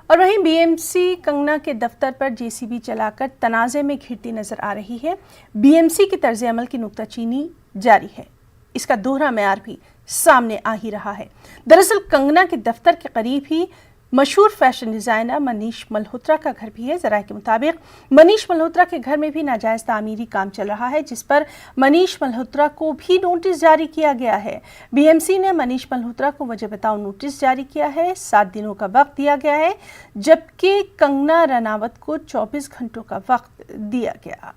और वहीं बीएमसी कंगना के दफ्तर पर जेसीबी चलाकर तनाज़े में घिरती नजर आ रही है। बीएमसी की तर्ज अमल की नुक्ताचीनी जारी है, इसका दोहरा मेयार भी सामने आ ही रहा है। दरअसल कंगना के दफ्तर के करीब ही मशहूर फैशन डिजाइनर मनीष मल्होत्रा का घर भी है। ज़राए के मुताबिक मनीष मल्होत्रा के घर में भी नाजायज तामीरी काम चल रहा है, जिस पर मनीष मल्होत्रा को भी नोटिस जारी किया गया है। बीएमसी ने मनीष मल्होत्रा को वजह बताओ नोटिस जारी किया है। 7 दिनों का वक्त दिया गया है, जबकि कंगना रनावत को 24 घंटों का वक्त दिया गया।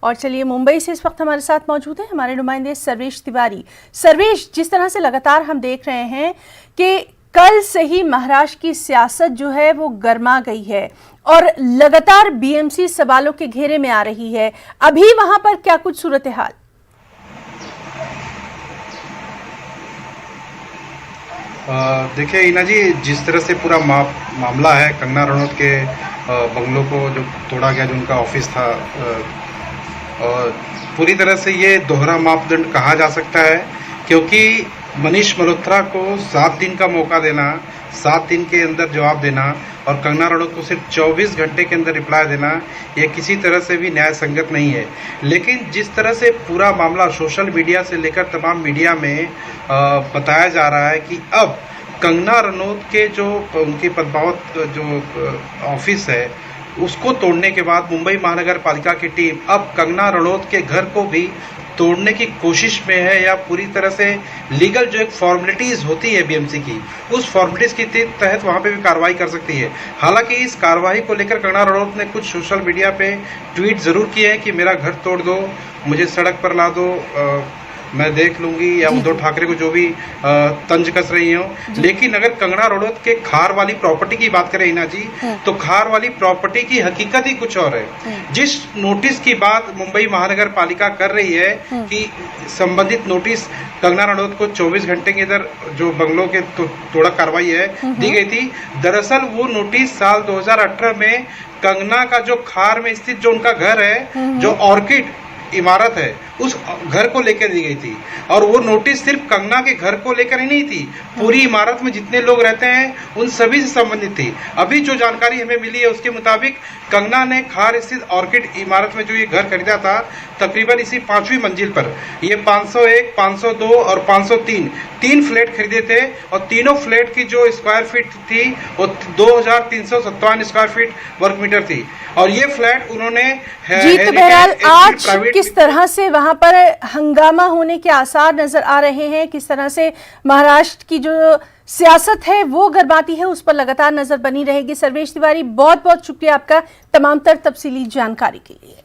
और चलिए, मुंबई से इस वक्त हमारे साथ मौजूद हैं हमारे नुमाइंदे सर्वेश तिवारी। सर्वेश, जिस तरह से लगातार हम देख रहे हैं कि कल से ही महाराष्ट्र की सियासत जो है वो गर्मा गई है और लगातार बीएमसी सवालों के घेरे में आ रही है, अभी वहां पर क्या कुछ सूरत हाल? देखिए ईना जी, जिस तरह से पूरा मामला है, कंगना रनौत के बंगलों को जो तोड़ा गया, जो उनका ऑफिस था, पूरी तरह से ये दोहरा मापदंड कहा जा सकता है, क्योंकि मनीष मल्होत्रा को 7 दिन का मौका देना, 7 दिन के अंदर जवाब देना और कंगना रनौत को सिर्फ 24 घंटे के अंदर रिप्लाई देना, ये किसी तरह से भी न्याय संगत नहीं है। लेकिन जिस तरह से पूरा मामला सोशल मीडिया से लेकर तमाम मीडिया में बताया जा रहा है कि अब कंगना रनौत के जो उनके पदभावत जो ऑफिस है उसको तोड़ने के बाद मुंबई महानगर पालिका की टीम अब कंगना रनौत के घर को भी तोड़ने की कोशिश में है, या पूरी तरह से लीगल जो एक फॉर्मेलिटीज होती है बीएमसी की, उस फॉर्मेलिटीज के तहत वहां पे भी कार्रवाई कर सकती है। हालांकि इस कार्रवाई को लेकर कंगना रनौत ने कुछ सोशल मीडिया पे ट्वीट जरूर किए हैं कि मेरा घर तोड़ दो, मुझे सड़क पर ला दो, मैं देख लूंगी, या उद्धव ठाकरे को जो भी तंज कस रही हो। लेकिन अगर कंगना रनौत के खार वाली प्रॉपर्टी की बात करें ईना जी, तो खार वाली प्रॉपर्टी की हकीकत ही कुछ और है। जिस नोटिस की बात मुंबई महानगर पालिका कर रही है कि संबंधित नोटिस कंगना रनौत को 24 घंटे के अंदर जो बंगलों के तोड़ा कार्रवाई है दी गई थी, दरअसल वो नोटिस साल 2018 में कंगना का जो खार में स्थित जो उनका घर है, जो ऑर्किड इमारत है, उस घर को लेकर दी गई थी। और वो नोटिस सिर्फ कंगना के घर को लेकर ही नहीं थी, पूरी इमारत में जितने लोग रहते हैं उन सभी से संबंधित थी। अभी जो जानकारी हमें मिली है उसके मुताबिक कंगना ने खार स्थित ऑर्किड इमारत में जो ये घर खरीदा था, तकरीबन इसी 5वीं मंजिल पर ये 501, 502 और 503 3 फ्लैट खरीदे थे, और तीनों फ्लैट की जो स्क्वायर फीट थी वो 2357 स्क्वायर फीट वर्ग मीटर थी। और ये फ्लैट उन्होंने तो बहरहाल आज किस तरह से वहां पर हंगामा होने के आसार नजर आ रहे हैं, किस तरह से महाराष्ट्र की जो सियासत है वो गर्माती है, उस पर लगातार नजर बनी रहेगी। सर्वेश तिवारी, बहुत बहुत शुक्रिया आपका तमाम तर तफसीली जानकारी के लिए।